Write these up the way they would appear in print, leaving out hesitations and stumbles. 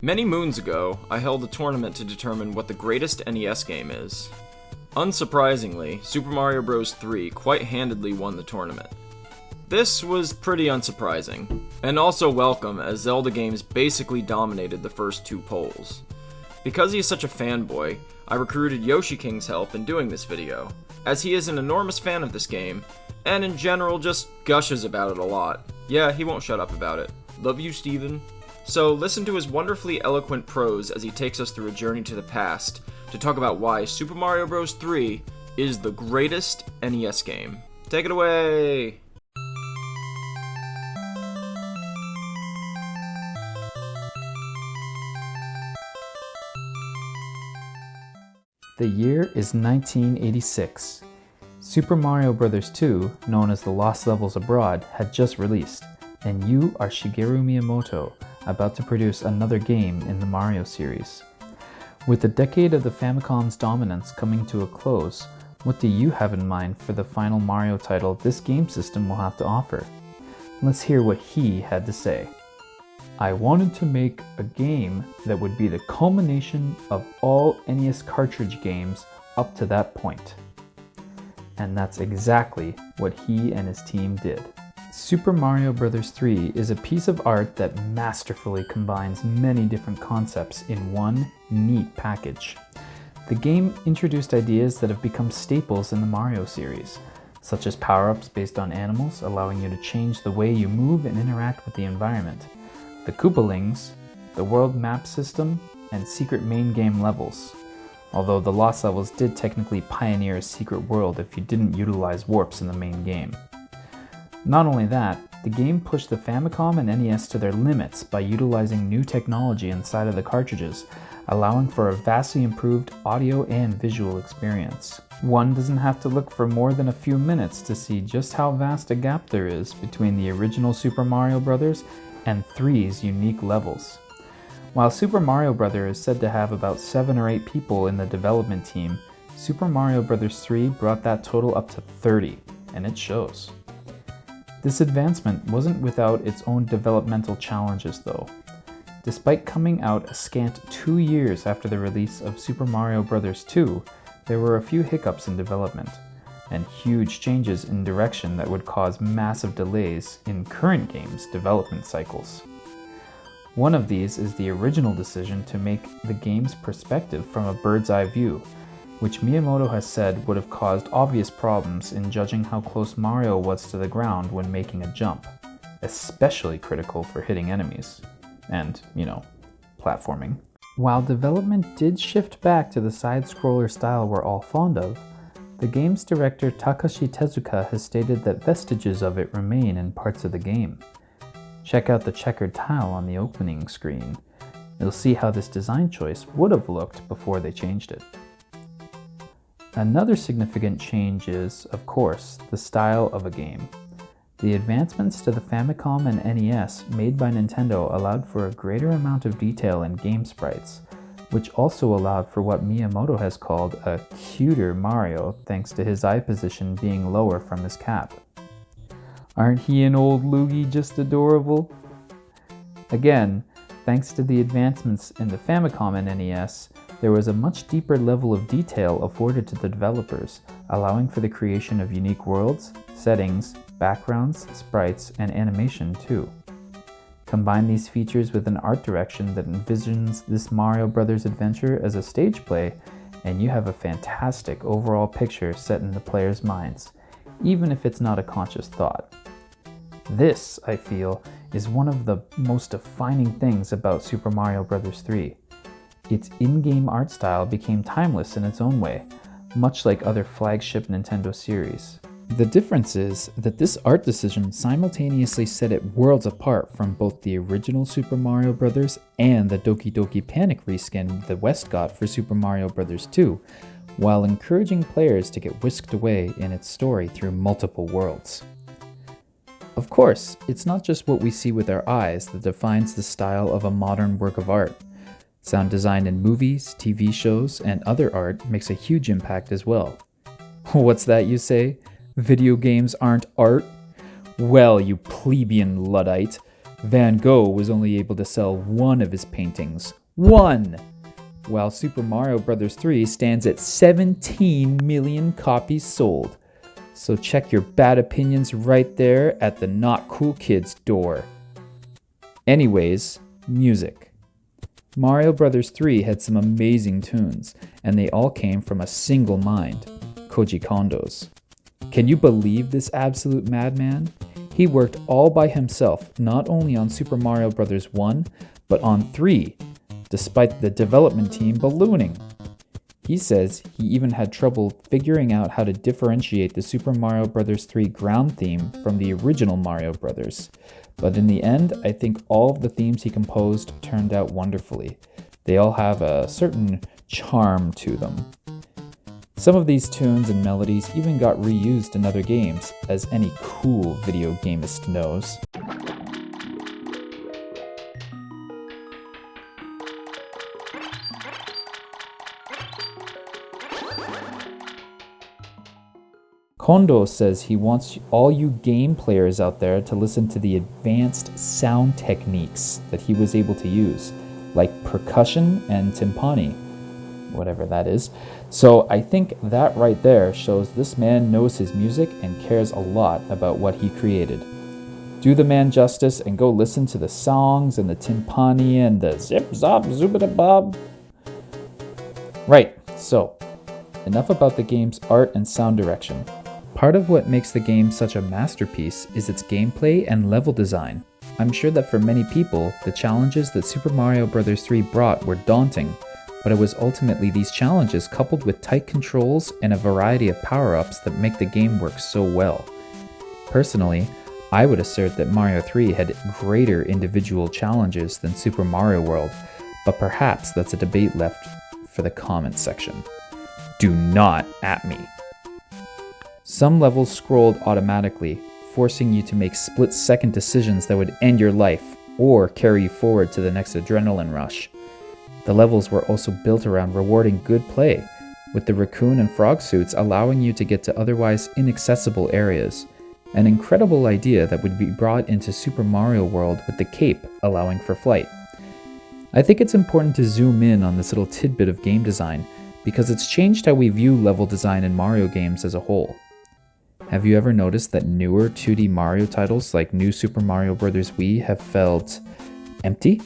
Many moons ago, I held a tournament to determine what the greatest NES game is. Unsurprisingly, Super Mario Bros. 3 quite handedly won the tournament. This was pretty unsurprising, and also welcome as Zelda games basically dominated the first two polls. Because he is such a fanboy, I recruited Yoshi King's help in doing this video, as he is an enormous fan of this game, and in general just gushes about it a lot. Yeah, he won't shut up about it. Love you, Steven. So listen to his wonderfully eloquent prose as he takes us through a journey to the past to talk about why Super Mario Bros. 3 is the greatest NES game. Take it away! The year is 1986. Super Mario Bros. 2, known as The Lost Levels Abroad, had just released, and you are Shigeru Miyamoto, about to produce another game in the Mario series. With the decade of the Famicom's dominance coming to a close, what do you have in mind for the final Mario title this game system will have to offer? Let's hear what he had to say. I wanted to make a game that would be the culmination of all NES cartridge games up to that point. And that's exactly what he and his team did. Super Mario Bros. 3 is a piece of art that masterfully combines many different concepts in one neat package. The game introduced ideas that have become staples in the Mario series, such as power-ups based on animals, allowing you to change the way you move and interact with the environment, the Koopalings, the world map system, and secret main game levels. Although the Lost Levels did technically pioneer a secret world if you didn't utilize warps in the main game. Not only that, the game pushed the Famicom and NES to their limits by utilizing new technology inside of the cartridges, allowing for a vastly improved audio and visual experience. One doesn't have to look for more than a few minutes to see just how vast a gap there is between the original Super Mario Bros. And 3's unique levels. While Super Mario Bros. Is said to have about 7 or 8 people in the development team, Super Mario Bros. 3 brought that total up to 30, and it shows. This advancement wasn't without its own developmental challenges though. Despite coming out a scant 2 years after the release of Super Mario Bros. 2, there were a few hiccups in development, and huge changes in direction that would cause massive delays in current games' development cycles. One of these is the original decision to make the game's perspective from a bird's eye view, which Miyamoto has said would have caused obvious problems in judging how close Mario was to the ground when making a jump, especially critical for hitting enemies, and, platforming. While development did shift back to the side-scroller style we're all fond of, the game's director Takashi Tezuka has stated that vestiges of it remain in parts of the game. Check out the checkered tile on the opening screen. You'll see how this design choice would have looked before they changed it. Another significant change is, of course, the style of a game. The advancements to the Famicom and NES made by Nintendo allowed for a greater amount of detail in game sprites, which also allowed for what Miyamoto has called a cuter Mario thanks to his eye position being lower from his cap. Aren't he and old Luigi just adorable? Again, thanks to the advancements in the Famicom and NES, there was a much deeper level of detail afforded to the developers, allowing for the creation of unique worlds, settings, backgrounds, sprites, and animation too. Combine these features with an art direction that envisions this Mario Bros. Adventure as a stage play, and you have a fantastic overall picture set in the players' minds, even if it's not a conscious thought. This, I feel, is one of the most defining things about Super Mario Bros. 3. Its in-game art style became timeless in its own way, much like other flagship Nintendo series. The difference is that this art decision simultaneously set it worlds apart from both the original Super Mario Bros. And the Doki Doki Panic reskin the West got for Super Mario Bros. 2, while encouraging players to get whisked away in its story through multiple worlds. Of course, it's not just what we see with our eyes that defines the style of a modern work of art. Sound design in movies, TV shows, and other art makes a huge impact as well. What's that you say? Video games aren't art? Well, you plebeian Luddite, Van Gogh was only able to sell one of his paintings. One! While Super Mario Bros. 3 stands at 17 million copies sold. So check your bad opinions right there at the Not Cool Kids door. Anyways, music. Mario Bros. 3 had some amazing tunes, and they all came from a single mind, Koji Kondo's. Can you believe this absolute madman? He worked all by himself, not only on Super Mario Bros. 1, but on 3, despite the development team ballooning. He says he even had trouble figuring out how to differentiate the Super Mario Bros. 3 ground theme from the original Mario Bros. But in the end, I think all of the themes he composed turned out wonderfully. They all have a certain charm to them. Some of these tunes and melodies even got reused in other games, as any cool video gamist knows. Kondo says he wants all you game players out there to listen to the advanced sound techniques that he was able to use, like percussion and timpani, whatever that is. So I think that right there shows this man knows his music and cares a lot about what he created. Do the man justice and go listen to the songs and the timpani and the zip zop zoobada bob. Right, so enough about the game's art and sound direction. Part of what makes the game such a masterpiece is its gameplay and level design. I'm sure that for many people, the challenges that Super Mario Bros. 3 brought were daunting, but it was ultimately these challenges coupled with tight controls and a variety of power-ups that make the game work so well. Personally, I would assert that Mario 3 had greater individual challenges than Super Mario World, but perhaps that's a debate left for the comments section. Do not at me. Some levels scrolled automatically, forcing you to make split-second decisions that would end your life or carry you forward to the next adrenaline rush. The levels were also built around rewarding good play, with the raccoon and frog suits allowing you to get to otherwise inaccessible areas, an incredible idea that would be brought into Super Mario World with the cape allowing for flight. I think it's important to zoom in on this little tidbit of game design, because it's changed how we view level design in Mario games as a whole. Have you ever noticed that newer 2D Mario titles like New Super Mario Bros. Wii have felt empty?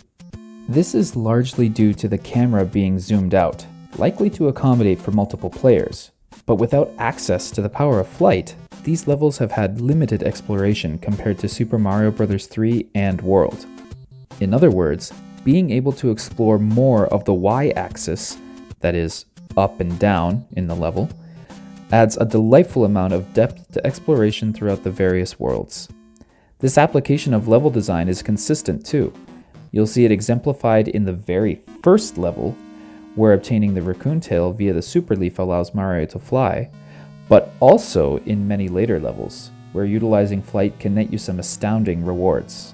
This is largely due to the camera being zoomed out, likely to accommodate for multiple players. But without access to the power of flight, these levels have had limited exploration compared to Super Mario Bros. 3 and World. In other words, being able to explore more of the Y-axis, that is, up and down in the level, adds a delightful amount of depth to exploration throughout the various worlds. This application of level design is consistent too. You'll see it exemplified in the very first level, where obtaining the raccoon tail via the super leaf allows Mario to fly, but also in many later levels, where utilizing flight can net you some astounding rewards.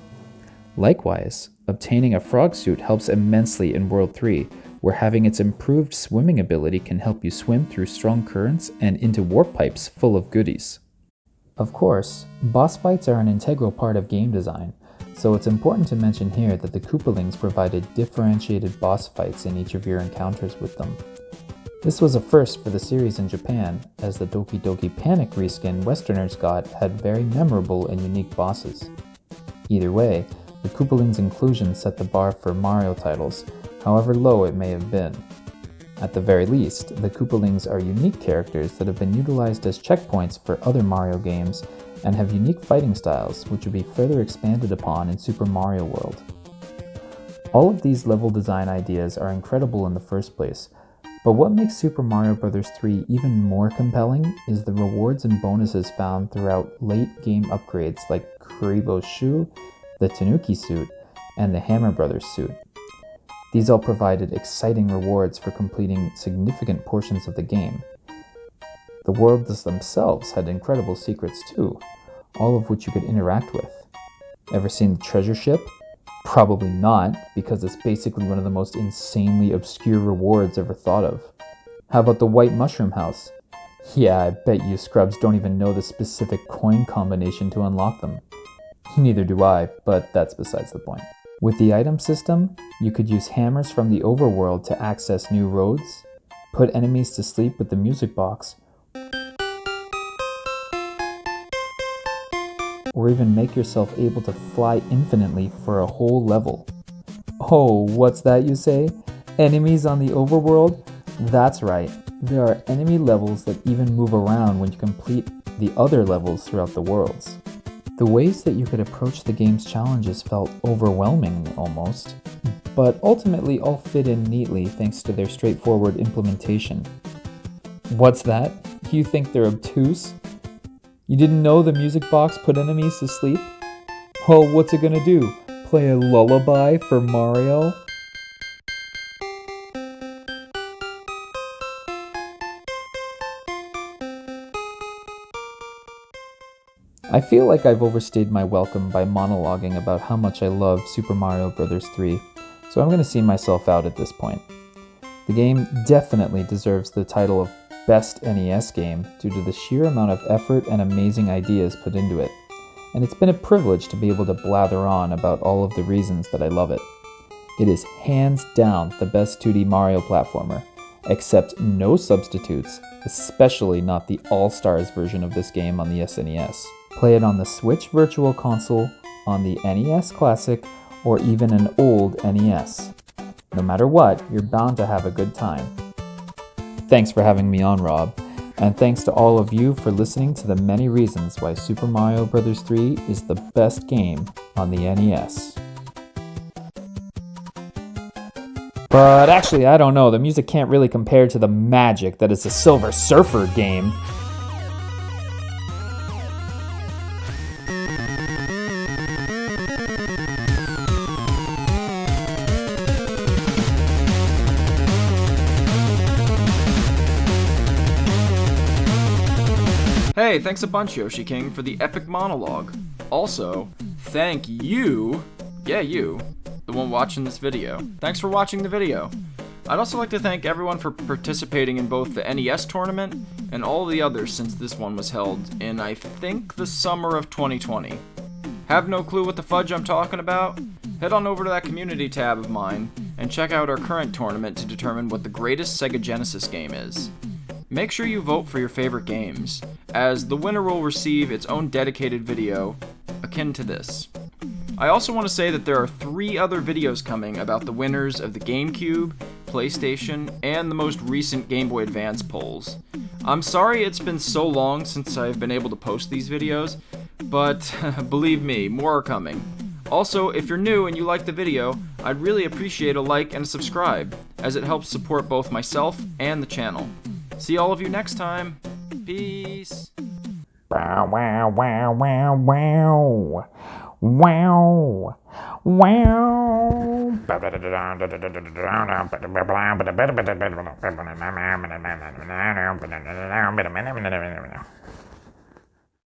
Likewise, obtaining a frog suit helps immensely in World 3, where having its improved swimming ability can help you swim through strong currents and into warp pipes full of goodies. Of course, boss fights are an integral part of game design, so it's important to mention here that the Koopalings provided differentiated boss fights in each of your encounters with them. This was a first for the series in Japan, as the Doki Doki Panic reskin Westerners got had very memorable and unique bosses. Either way, the Koopalings' inclusion set the bar for Mario titles, however low it may have been. At the very least, the Koopalings are unique characters that have been utilized as checkpoints for other Mario games and have unique fighting styles which would be further expanded upon in Super Mario World. All of these level design ideas are incredible in the first place, but what makes Super Mario Bros. 3 even more compelling is the rewards and bonuses found throughout late game upgrades like Kuribo's shoe, the Tanuki suit, and the Hammer Brothers suit. These all provided exciting rewards for completing significant portions of the game. The worlds themselves had incredible secrets too, all of which you could interact with. Ever seen the treasure ship? Probably not, because it's basically one of the most insanely obscure rewards ever thought of. How about the white mushroom house? Yeah, I bet you scrubs don't even know the specific coin combination to unlock them. Neither do I, but that's besides the point. With the item system, you could use hammers from the overworld to access new roads, put enemies to sleep with the music box, or even make yourself able to fly infinitely for a whole level. Oh, what's that you say? Enemies on the overworld? That's right, there are enemy levels that even move around when you complete the other levels throughout the worlds. The ways that you could approach the game's challenges felt overwhelming almost, but ultimately all fit in neatly thanks to their straightforward implementation. What's that? You think they're obtuse? You didn't know the music box put enemies to sleep? Well, what's it gonna do? Play a lullaby for Mario? I feel like I've overstayed my welcome by monologuing about how much I love Super Mario Bros. 3, so I'm going to see myself out at this point. The game definitely deserves the title of Best NES Game due to the sheer amount of effort and amazing ideas put into it, and it's been a privilege to be able to blather on about all of the reasons that I love it. It is hands down the best 2D Mario platformer, except no substitutes, especially not the All-Stars version of this game on the SNES. Play it on the Switch Virtual Console, on the NES Classic, or even an old NES. No matter what, you're bound to have a good time. Thanks for having me on, Rob, and thanks to all of you for listening to the many reasons why Super Mario Bros. 3 is the best game on the NES. But actually, I don't know, the music can't really compare to the magic that is the Silver Surfer game. Hey, thanks a bunch, Yoshi King, for the epic monologue. Also, thank you, you, the one watching this video. Thanks for watching the video. I'd also like to thank everyone for participating in both the NES tournament and all the others since this one was held in, I think, the summer of 2020. Have no clue what the fudge I'm talking about? Head on over to that community tab of mine and check out our current tournament to determine what the greatest Sega Genesis game is. Make sure you vote for your favorite games, as the winner will receive its own dedicated video akin to this. I also want to say that there are 3 other videos coming about the winners of the GameCube, PlayStation, and the most recent Game Boy Advance polls. I'm sorry it's been so long since I've been able to post these videos, but believe me, more are coming. Also, if you're new and you like the video, I'd really appreciate a like and a subscribe, as it helps support both myself and the channel. See all of you next time. Peace. Wow, wow, wow, wow, wow. Wow. Wow.